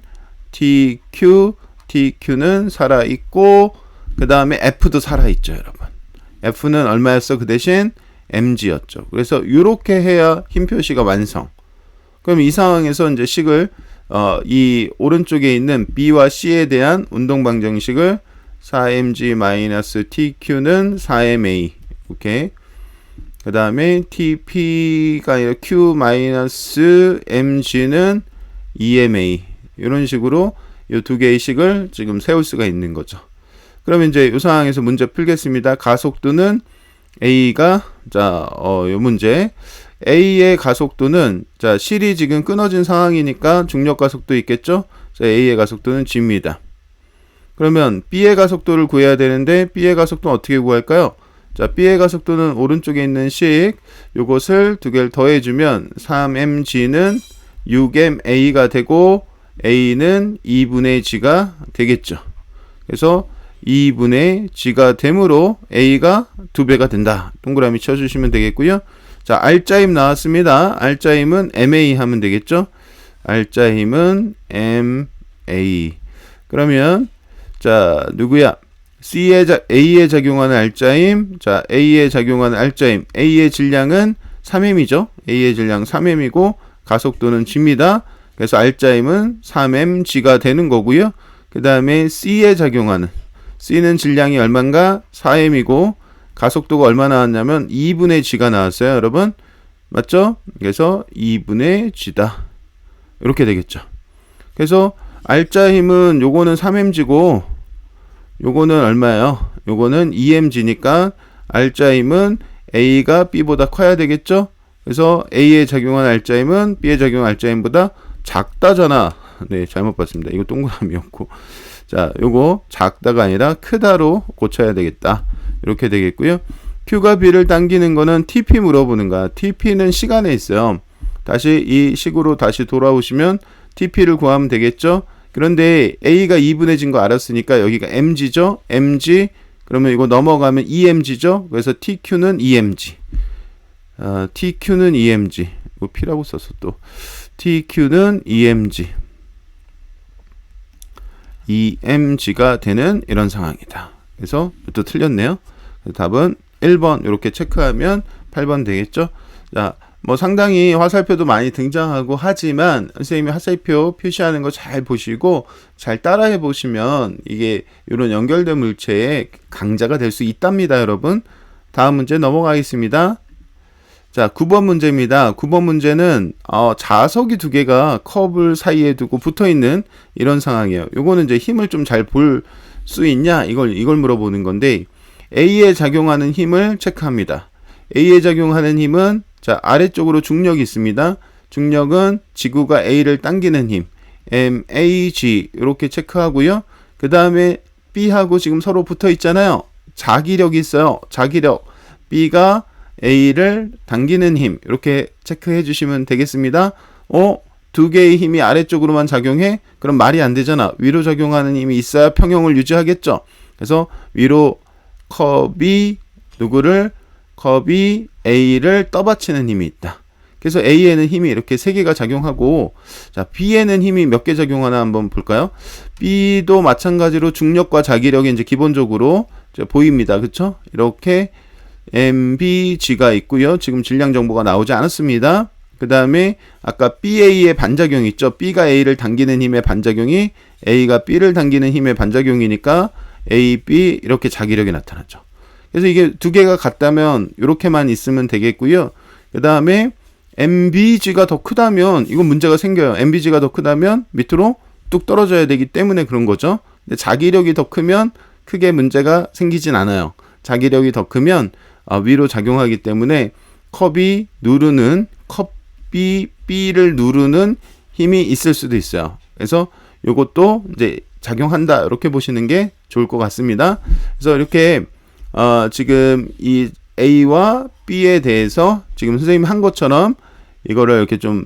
살아있고, 그 다음에 F도 살아있죠, 여러분. F는 얼마였어? 그 대신 mg였죠. 그래서 이렇게 해야 힘 표시가 완성. 그럼 이 상황에서 이제 식을 이 오른쪽에 있는 B와 C에 대한 운동 방정식을 4mg-TQ는 4ma. 오케이. 그 다음에 TP가 아니라 Q-mg는 2ma. 이런 식으로 이 두 개의 식을 지금 세울 수가 있는 거죠. 그러면 이제 이 상황에서 문제 풀겠습니다. 가속도는 A가, 요 문제. A의 가속도는, 실이 지금 끊어진 상황이니까 중력 가속도 있겠죠? A의 가속도는 G입니다. 그러면 B의 가속도를 구해야 되는데, B의 가속도는 어떻게 구할까요? B의 가속도는 오른쪽에 있는 식, 요것을 두 개를 더해주면 3mg는 6ma가 되고, A는 2분의 G가 되겠죠. 그래서 2분의 G가 되므로 A가 2배가 된다. 동그라미 쳐주시면 되겠고요. 자, R자임 나왔습니다. R자임은 MA 하면 되겠죠. R자임은 MA. 그러면 누구야? A에 작용하는 R자임. A에 작용하는 R자임. A의 질량은 3m이죠. A의 질량 3m이고 가속도는 G입니다. 그래서 R자임은 3mg가 되는 거고요. 그 다음에 C에 작용하는, C는 질량이 얼마인가? 4m이고 가속도가 얼마 나왔냐면 2분의 G가 나왔어요, 여러분. 맞죠? 그래서 2분의 G다. 이렇게 되겠죠. 그래서 R자 힘은 요거는 3mg고 요거는 얼마예요? 요거는 2mg니까 R자 힘은 A가 B보다 커야 되겠죠? 그래서 A에 작용한 R자 힘은 B에 작용한 R자 힘보다 작다잖아. 네, 잘못 봤습니다. 이거 동그라미였고. 요거 작다가 아니라 크다로 고쳐야 되겠다. 이렇게 되겠고요. Q가 B를 당기는 거는 TP 물어보는 거야. TP는 시간에 있어요. 다시 이 식으로 다시 돌아오시면 TP를 구하면 되겠죠. 그런데 A가 2분의 G인 거 알았으니까 여기가 mg죠. mg. 그러면 이거 넘어가면 2mg죠. 그래서 TQ는 2mg. TQ는 2mg. 이거 P라고 썼어 또. TQ는 2mg가 되는 이런 상황이다. 그래서 또 틀렸네요. 답은 1번 이렇게 체크하면 8번 되겠죠. 상당히 화살표도 많이 등장하고 하지만 선생님이 화살표 표시하는 거 잘 보시고 잘 따라해 보시면 이게 이런 연결된 물체의 강자가 될 수 있답니다, 여러분. 다음 문제 넘어가겠습니다. 자, 9번 문제입니다. 9번 문제는 자석이 두 개가 컵을 사이에 두고 붙어 있는 이런 상황이에요. 요거는 이제 힘을 좀 잘 볼 수 있냐? 이걸 물어보는 건데, A에 작용하는 힘을 체크합니다. A에 작용하는 힘은, 자, 아래쪽으로 중력이 있습니다. 중력은 지구가 A를 당기는 힘, MAG, 이렇게 체크하고요. 그 다음에 B하고 지금 서로 붙어 있잖아요. 자기력이 있어요. 자기력. B가 A를 당기는 힘, 이렇게 체크해 주시면 되겠습니다. 두 개의 힘이 아래쪽으로만 작용해? 그럼 말이 안 되잖아. 위로 작용하는 힘이 있어야 평형을 유지하겠죠. 그래서 위로 컵이 A를 떠받치는 힘이 있다. 그래서 A에는 힘이 이렇게 3개가 작용하고, 자, B에는 힘이 몇 개 작용하나 한번 볼까요? B도 마찬가지로 중력과 자기력이 이제 기본적으로 보입니다. 그쵸? 이렇게 MBG가 있고요. 지금 질량 정보가 나오지 않았습니다. 그 다음에 아까 BA의 반작용이 있죠. B가 A를 당기는 힘의 반작용이 A가 B를 당기는 힘의 반작용이니까 AB 이렇게 자기력이 나타나죠. 그래서 이게 두 개가 같다면 이렇게만 있으면 되겠고요. 그 다음에 MBG가 더 크다면 이건 문제가 생겨요. MBG가 더 크다면 밑으로 뚝 떨어져야 되기 때문에 그런 거죠. 근데 자기력이 더 크면 크게 문제가 생기진 않아요. 자기력이 더 크면 위로 작용하기 때문에 컵이 B를 누르는 힘이 있을 수도 있어요. 그래서 요것도 이제 작용한다, 이렇게 보시는 게 좋을 것 같습니다. 그래서 이렇게 지금 이 A와 B에 대해서 지금 선생님이 한 것처럼 이거를 이렇게 좀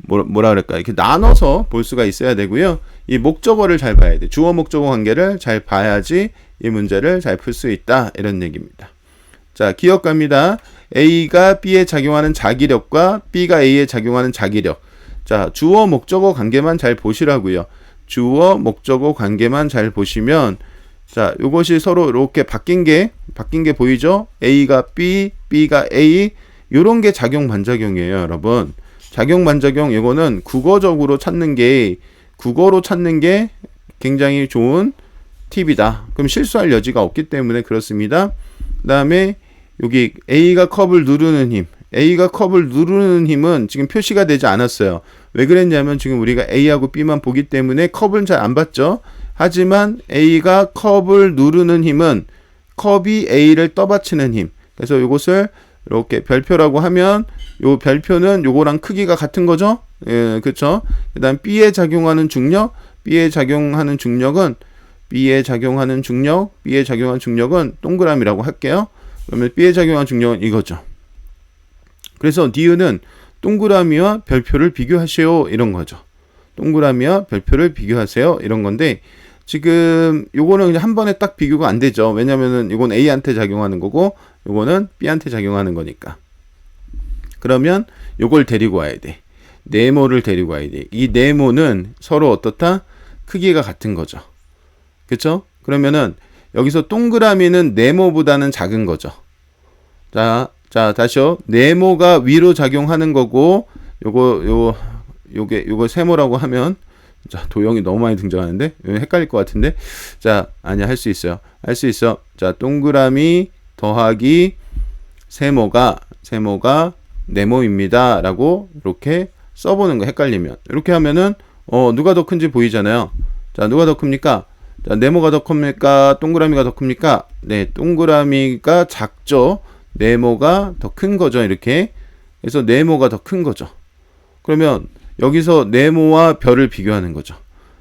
뭐라 그럴까, 이렇게 나눠서 볼 수가 있어야 되고요. 이 목적어를 잘 봐야 돼. 주어 목적어 관계를 잘 봐야지 이 문제를 잘 풀 수 있다, 이런 얘기입니다. 자, 기억 갑니다. A가 B에 작용하는 자기력과 B가 A에 작용하는 자기력. 자, 주어 목적어 관계만 잘 보시라고요. 주어 목적어 관계만 잘 보시면, 자, 요것이 서로 이렇게 바뀐 게 보이죠? A가 B, B가 A, 요런 게 작용 반작용이에요, 여러분. 작용 반작용, 이거는 국어로 찾는 게 굉장히 좋은 팁이다. 그럼 실수할 여지가 없기 때문에 그렇습니다. 그 다음에 여기 A가 컵을 누르는 힘은 지금 표시가 되지 않았어요. 왜 그랬냐면 지금 우리가 A하고 B만 보기 때문에 컵은 잘 안 봤죠. 하지만 A가 컵을 누르는 힘은 컵이 A를 떠받치는 힘. 그래서 이것을 이렇게 별표라고 하면, 요 별표는 요거랑 크기가 같은 거죠. 예, 그렇죠. 그다음 B에 작용하는 중력은 동그라미라고 할게요. 그러면 B에 작용하는 중력은 이거죠. 그래서 니은은 동그라미와 별표를 비교하세요, 이런 거죠. 동그라미와 별표를 비교하세요, 이런 건데, 지금 요거는 그냥 한 번에 딱 비교가 안 되죠. 왜냐면은 이건 A한테 작용하는 거고 요거는 B한테 작용하는 거니까. 그러면 요걸 데리고 와야 돼. 네모를 데리고 와야 돼. 이 네모는 서로 어떻다? 크기가 같은 거죠. 그쵸? 그러면은 여기서 동그라미는 네모보다는 작은 거죠. 자, 다시요. 네모가 위로 작용하는 거고, 요거 세모라고 하면, 자, 도형이 너무 많이 등장하는데 헷갈릴 것 같은데, 자, 아니야, 할 수 있어요. 자, 동그라미 더하기 세모가 네모입니다 라고 이렇게 써보는 거, 헷갈리면. 이렇게 하면은 누가 더 큰지 보이잖아요. 자, 누가 더 큽니까? 자, 네모가 더 큽니까? 동그라미가 더 큽니까? 네, 동그라미가 작죠. 네모가 더 큰 거죠, 이렇게. 그래서 네모가 더 큰 거죠. 그러면 여기서 네모와 별을 비교하는 거죠.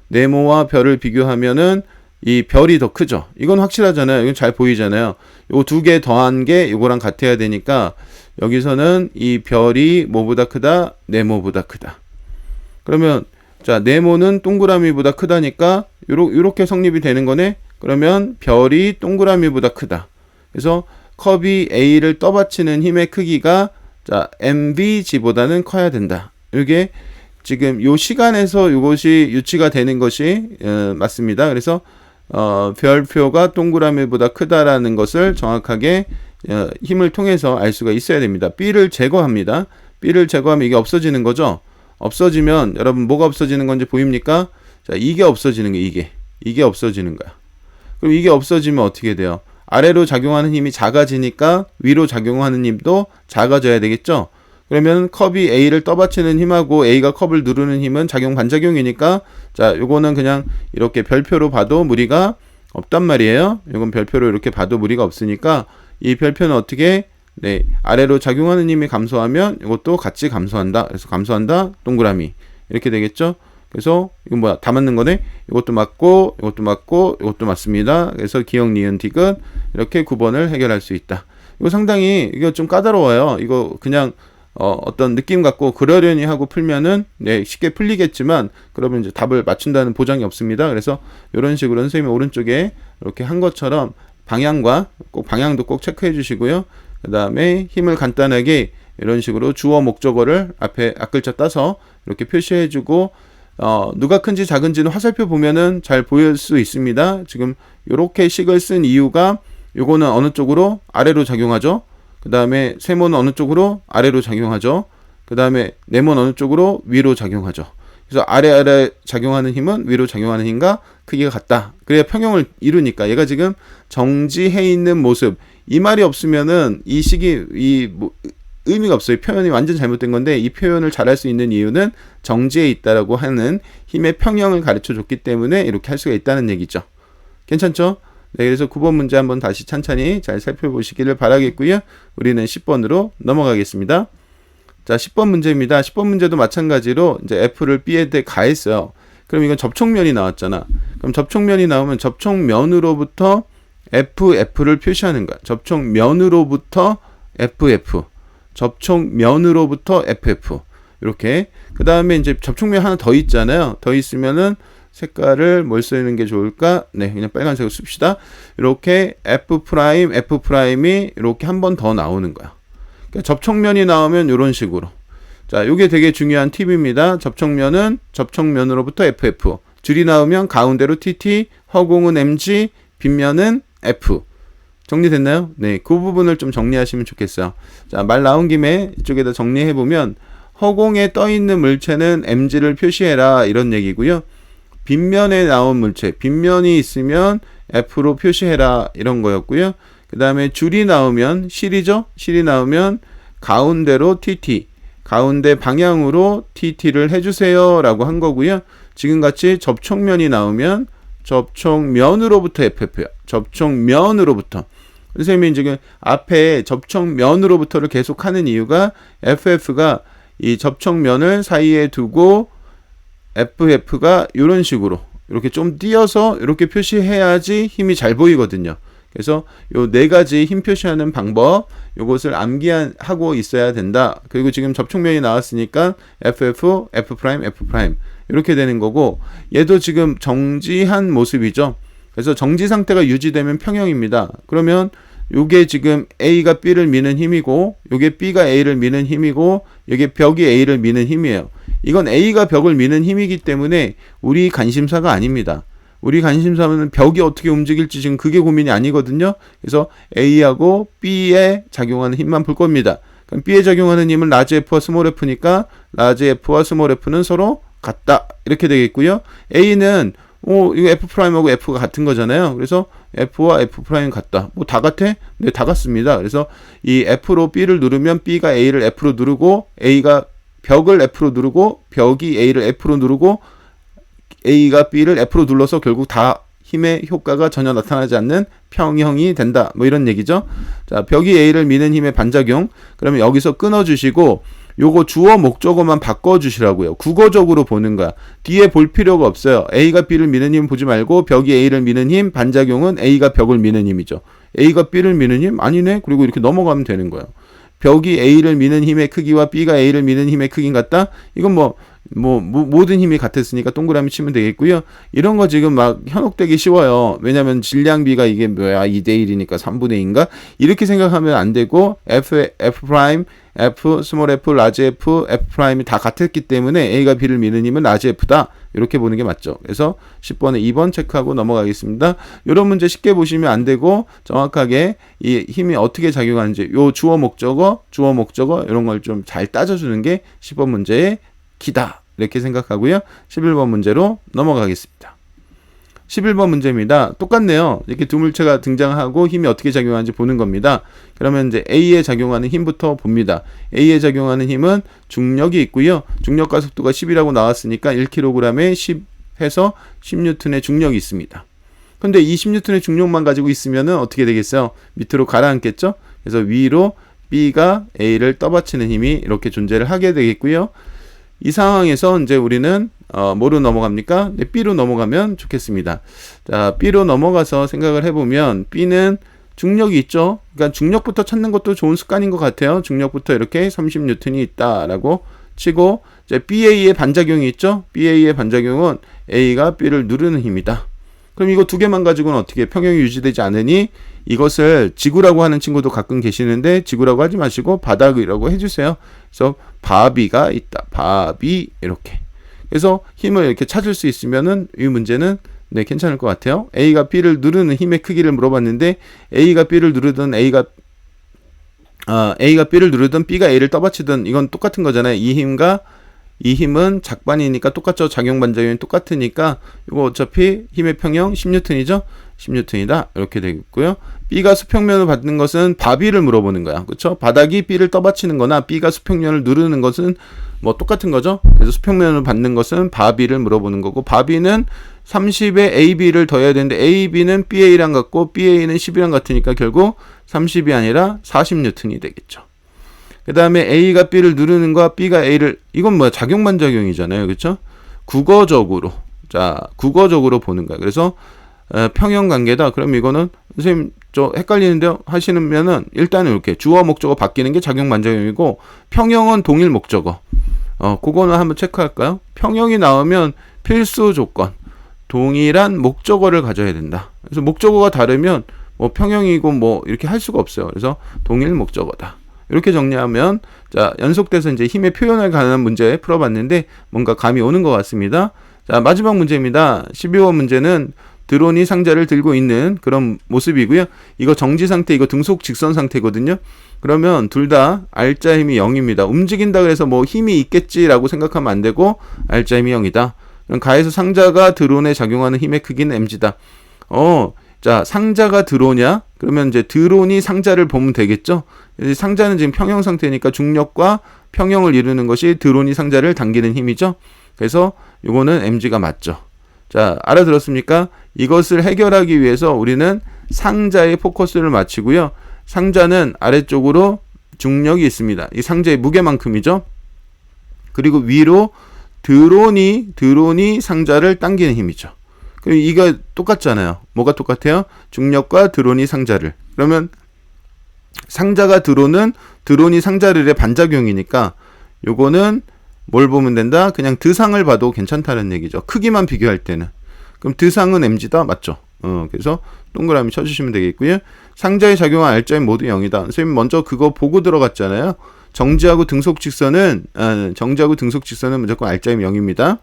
네모와 별을 비교하면은 이 별이 더 크죠. 이건 확실하잖아요. 이건 잘 보이잖아요. 요 두 개 더한 게 요거랑 같아야 되니까 여기서는 이 별이 뭐보다 크다? 네모보다 크다. 그러면 자, 네모는 동그라미보다 크다니까 요렇게 성립이 되는 거네. 그러면 별이 동그라미보다 크다. 그래서 컵이 A를 떠받치는 힘의 크기가 자, MVG보다는 커야 된다. 이게 지금 요 시간에서 요것이 유치가 되는 것이 맞습니다. 그래서 별표가 동그라미보다 크다라는 것을 정확하게 힘을 통해서 알 수가 있어야 됩니다. B를 제거합니다. B를 제거하면 이게 없어지는 거죠. 없어지면 여러분 뭐가 없어지는 건지 보입니까? 자, 이게 없어지는 게 이게 없어지는 거야. 그럼 이게 없어지면 어떻게 돼요? 아래로 작용하는 힘이 작아지니까 위로 작용하는 힘도 작아져야 되겠죠. 그러면 컵이 A를 떠받치는 힘하고 A가 컵을 누르는 힘은 작용 반작용이니까 자, 요거는 그냥 이렇게 별표로 봐도 무리가 없단 말이에요. 이건 별표로 이렇게 봐도 무리가 없으니까 이 별표는 어떻게 네, 아래로 작용하는 힘이 감소하면 이것도 같이 감소한다. 그래서 감소한다. 동그라미. 이렇게 되겠죠? 그래서 이건 뭐야? 다 맞는 거네. 이것도 맞고 이것도 맞고 이것도 맞습니다. 그래서 기역 니은 디귿 이렇게 9번을 해결할 수 있다. 이거 상당히 이거 좀 까다로워요. 이거 그냥 어떤 느낌 갖고 그러려니 하고 풀면은 네, 쉽게 풀리겠지만 그러면 이제 답을 맞춘다는 보장이 없습니다. 그래서 이런 식으로 선생님이 오른쪽에 이렇게 한 것처럼 방향도 꼭 체크해 주시고요. 그 다음에 힘을 간단하게 이런 식으로 주어 목적어를 앞에 앞글자 따서 이렇게 표시해 주고 누가 큰지 작은지는 화살표 보면은 잘 보일 수 있습니다. 지금 이렇게 식을 쓴 이유가 요거는 어느 쪽으로 아래로 작용하죠. 그 다음에 세모는 어느 쪽으로 아래로 작용하죠. 그 다음에 네모는 어느 쪽으로 위로 작용하죠. 그래서 아래 작용하는 힘은 위로 작용하는 힘과 크기가 같다. 그래야 평형을 이루니까 얘가 지금 정지해 있는 모습. 이 말이 없으면은 이 식이 의미가 없어요. 표현이 완전 잘못된 건데 이 표현을 잘할 수 있는 이유는 정지해 있다라고 하는 힘의 평형을 가르쳐 줬기 때문에 이렇게 할 수가 있다는 얘기죠. 괜찮죠? 네, 그래서 9번 문제 한번 다시 찬찬히 잘 살펴보시기를 바라겠고요. 우리는 10번으로 넘어가겠습니다. 자, 10번 문제입니다. 10번 문제도 마찬가지로 이제 F를 B에 가했어요. 그럼 이건 접촉면이 나왔잖아. 그럼 접촉면이 나오면 접촉면으로부터 FF를 표시하는 거야. 접촉면으로부터 FF. 접촉면으로부터 FF. 이렇게. 그 다음에 이제 접촉면 하나 더 있잖아요. 더 있으면은 색깔을 뭘 쓰는 게 좋을까? 네, 그냥 빨간색으로 씁시다. 이렇게 F'F'이 이렇게 한 번 더 나오는 거야. 그러니까 접촉면이 나오면 이런 식으로. 자, 요게 되게 중요한 팁입니다. 접촉면은 접촉면으로부터 FF. 줄이 나오면 가운데로 TT, 허공은 MG, 빗면은 F. 정리됐나요? 네, 그 부분을 좀 정리하시면 좋겠어요. 자, 말 나온 김에 이쪽에다 정리해보면 허공에 떠있는 물체는 MG를 표시해라 이런 얘기고요. 빗면에 나온 물체, 빗면이 있으면 F로 표시해라 이런 거였고요. 그 다음에 줄이 나오면 실이죠? 실이 나오면 가운데로 TT, 가운데 방향으로 TT를 해주세요 라고 한 거고요. 지금같이 접촉면이 나오면 접촉면으로부터 FF야. 접촉면으로부터. 선생님이 지금 앞에 접촉면으로부터를 계속 하는 이유가 FF가 이 접촉면을 사이에 두고 FF가 이런 식으로 이렇게 좀 띄어서 이렇게 표시해야지 힘이 잘 보이거든요. 그래서 요 네 가지 힘 표시하는 방법 요것을 암기하고 있어야 된다. 그리고 지금 접촉면이 나왔으니까 FF, F', F' 이렇게 되는 거고 얘도 지금 정지한 모습이죠. 그래서 정지 상태가 유지되면 평형입니다. 그러면 요게 지금 A가 B를 미는 힘이고 요게 B가 A를 미는 힘이고 요게 벽이 A를 미는 힘이에요. 이건 A가 벽을 미는 힘이기 때문에 우리 관심사가 아닙니다. 우리 관심사는 벽이 어떻게 움직일지 지금 그게 고민이 아니거든요. 그래서 A하고 B에 작용하는 힘만 볼 겁니다. 그럼 B에 작용하는 힘은 라지 F와 스몰 F니까 라지 F와 스몰 F는 서로 같다. 이렇게 되겠고요. A는 이거 F'하고 F가 같은 거잖아요. 그래서 F와 F' 같다. 뭐 다 같아? 네, 다 같습니다. 그래서 이 F로 B를 누르면 B가 A를 F로 누르고 A가 벽을 F로 누르고 벽이 A를 F로 누르고 A가 B를 F로 눌러서 결국 다 힘의 효과가 전혀 나타나지 않는 평형이 된다. 뭐 이런 얘기죠. 자, 벽이 A를 미는 힘의 반작용. 그러면 여기서 끊어주시고 요거 주어 목적어만 바꿔주시라고요. 국어적으로 보는 거야. 뒤에 볼 필요가 없어요. A가 B를 미는 힘 보지 말고 벽이 A를 미는 힘, 반작용은 A가 벽을 미는 힘이죠. A가 B를 미는 힘? 아니네. 그리고 이렇게 넘어가면 되는 거예요. 벽이 A를 미는 힘의 크기와 B가 A를 미는 힘의 크기는 같다? 이건 모든 힘이 같았으니까 동그라미 치면 되겠고요. 이런 거 지금 막 현혹되기 쉬워요. 왜냐면 질량비가 이게 뭐야? 2대1이니까 3분의 2인가? 이렇게 생각하면 안 되고 F, 스몰 F, 라지 F, F'이 다 같았기 때문에 A가 B를 미는 힘은 라지 F다. 이렇게 보는 게 맞죠. 그래서 10번에 2번 체크하고 넘어가겠습니다. 이런 문제 쉽게 보시면 안 되고 정확하게 이 힘이 어떻게 작용하는지 요 주어 목적어 이런 걸 좀 잘 따져주는 게 10번 문제의 키다. 이렇게 생각하고요. 11번 문제로 넘어가겠습니다. 11번 문제입니다. 똑같네요. 이렇게 두 물체가 등장하고 힘이 어떻게 작용하는지 보는 겁니다. 그러면 이제 A에 작용하는 힘부터 봅니다. A에 작용하는 힘은 중력이 있고요. 중력 가속도가 10이라고 나왔으니까 1kg에 10 해서 10N의 중력이 있습니다. 근데 이 10N의 중력만 가지고 있으면은 어떻게 되겠어요? 밑으로 가라앉겠죠? 그래서 위로 B가 A를 떠받치는 힘이 이렇게 존재를 하게 되겠고요. 이 상황에서 이제 우리는 뭐로 넘어갑니까? 네, B로 넘어가면 좋겠습니다. 자, B로 넘어가서 생각을 해보면 B는 중력이 있죠. 그러니까 중력부터 찾는 것도 좋은 습관인 것 같아요. 중력부터 이렇게 30N이 있다라고 치고 이제 BA의 반작용이 있죠. BA의 반작용은 A가 B를 누르는 힘이다. 그럼 이거 두 개만 가지고는 어떻게 평형이 유지되지 않으니 이것을 지구라고 하는 친구도 가끔 계시는데 지구라고 하지 마시고 바닥이라고 해주세요. 그래서 바비가 있다. 바비 이렇게. 그래서 힘을 이렇게 찾을 수 있으면은 이 문제는 네, 괜찮을 것 같아요. A가 B를 누르는 힘의 크기를 물어봤는데 A가 B를 누르든 A가 B를 누르든 B가 A를 떠받치든 이건 똑같은 거잖아요. 이 힘은 작반이니까 똑같죠. 작용 반작용이 똑같으니까 이거 어차피 힘의 평형 10N이죠. 10N이다. 이렇게 되겠고요. B가 수평면을 받는 것은 바비를 물어보는 거야. 그렇죠? 바닥이 B를 떠받치는 거나 B가 수평면을 누르는 것은 뭐 똑같은 거죠. 그래서 수평면을 받는 것은 바비를 물어보는 거고 바비는 30에 AB를 더해야 되는데 AB는 BA랑 같고 BA는 10이랑 같으니까 결국 30이 아니라 40N이 되겠죠. 그 다음에 A가 B를 누르는 거와 B가 A를 이건 뭐야? 작용반작용이잖아요. 그렇죠? 국어적으로 보는 거야. 그래서 평형 관계다. 그럼 이거는 선생님 저 헷갈리는데요 하시면은 일단은 이렇게 주어 목적어 바뀌는 게 작용반작용이고 평형은 동일 목적어. 그거는 한번 체크할까요? 평형이 나오면 필수 조건 동일한 목적어를 가져야 된다. 그래서 목적어가 다르면 뭐 평형이고 뭐 이렇게 할 수가 없어요. 그래서 동일 목적어다. 이렇게 정리하면 자 연속돼서 이제 힘의 표현에 관한 문제 풀어봤는데 뭔가 감이 오는 것 같습니다. 자 마지막 문제입니다. 12번 문제는 드론이 상자를 들고 있는 그런 모습이고요. 이거 정지 상태, 이거 등속 직선 상태거든요. 그러면 둘 다 R자 힘이 0입니다. 움직인다 그래서 뭐 힘이 있겠지라고 생각하면 안 되고 R자 힘이 0이다. 그럼 가에서 상자가 드론에 작용하는 힘의 크기는 mg다. 자 상자가 드론이야? 그러면 이제 드론이 상자를 보면 되겠죠. 상자는 지금 평형 상태니까 중력과 평형을 이루는 것이 드론이 상자를 당기는 힘이죠. 그래서 요거는 mg가 맞죠. 자 알아들었습니까? 이것을 해결하기 위해서 우리는 상자의 포커스를 맞추고요. 상자는 아래쪽으로 중력이 있습니다. 이 상자의 무게만큼이죠. 그리고 위로 드론이 상자를 당기는 힘이죠. 그럼 이거 똑같잖아요. 뭐가 똑같아요? 중력과 드론이 상자를. 그러면 상자가 드론이 상자를의 반작용이니까 요거는 뭘 보면 된다? 그냥 드상을 봐도 괜찮다는 얘기죠. 크기만 비교할 때는. 그럼 드상은 mg다? 맞죠? 그래서 동그라미 쳐주시면 되겠고요. 상자에 작용한 R자인 모두 0이다. 선생님 먼저 그거 보고 들어갔잖아요. 정지하고 등속 직선은 무조건 R자임 0입니다.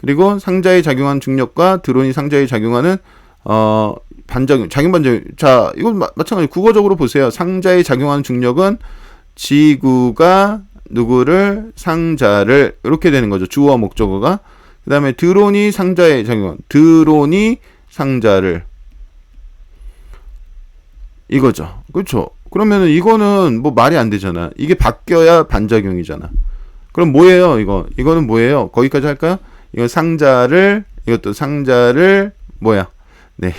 그리고 상자에 작용한 중력과 드론이 상자에 작용하는 작용 반작용. 자, 이건 마찬가지 국어적으로 보세요. 상자에 작용하는 중력은 지구가 누구를 상자를 이렇게 되는 거죠. 주어와 목적어가. 그 다음에 드론이 상자에 작용한 드론이 상자를 이거죠. 그렇죠. 그러면은 이거는 뭐 말이 안 되잖아. 이게 바뀌어야 반작용이잖아. 그럼 뭐예요? 이거는 뭐예요? 거기까지 할까요? 이것도 상자를 뭐야? 네.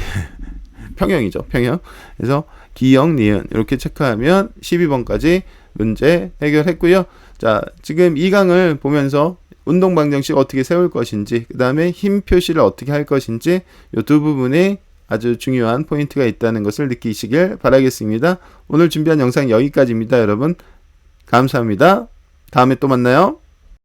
평형이죠. 평형. 그래서 기역, 니은 이렇게 체크하면 12번까지 문제 해결했고요. 자, 지금 이 강을 보면서 운동 방정식 어떻게 세울 것인지, 그 다음에 힘 표시를 어떻게 할 것인지 이 두 부분에 아주 중요한 포인트가 있다는 것을 느끼시길 바라겠습니다. 오늘 준비한 영상 여기까지입니다. 여러분 감사합니다. 다음에 또 만나요.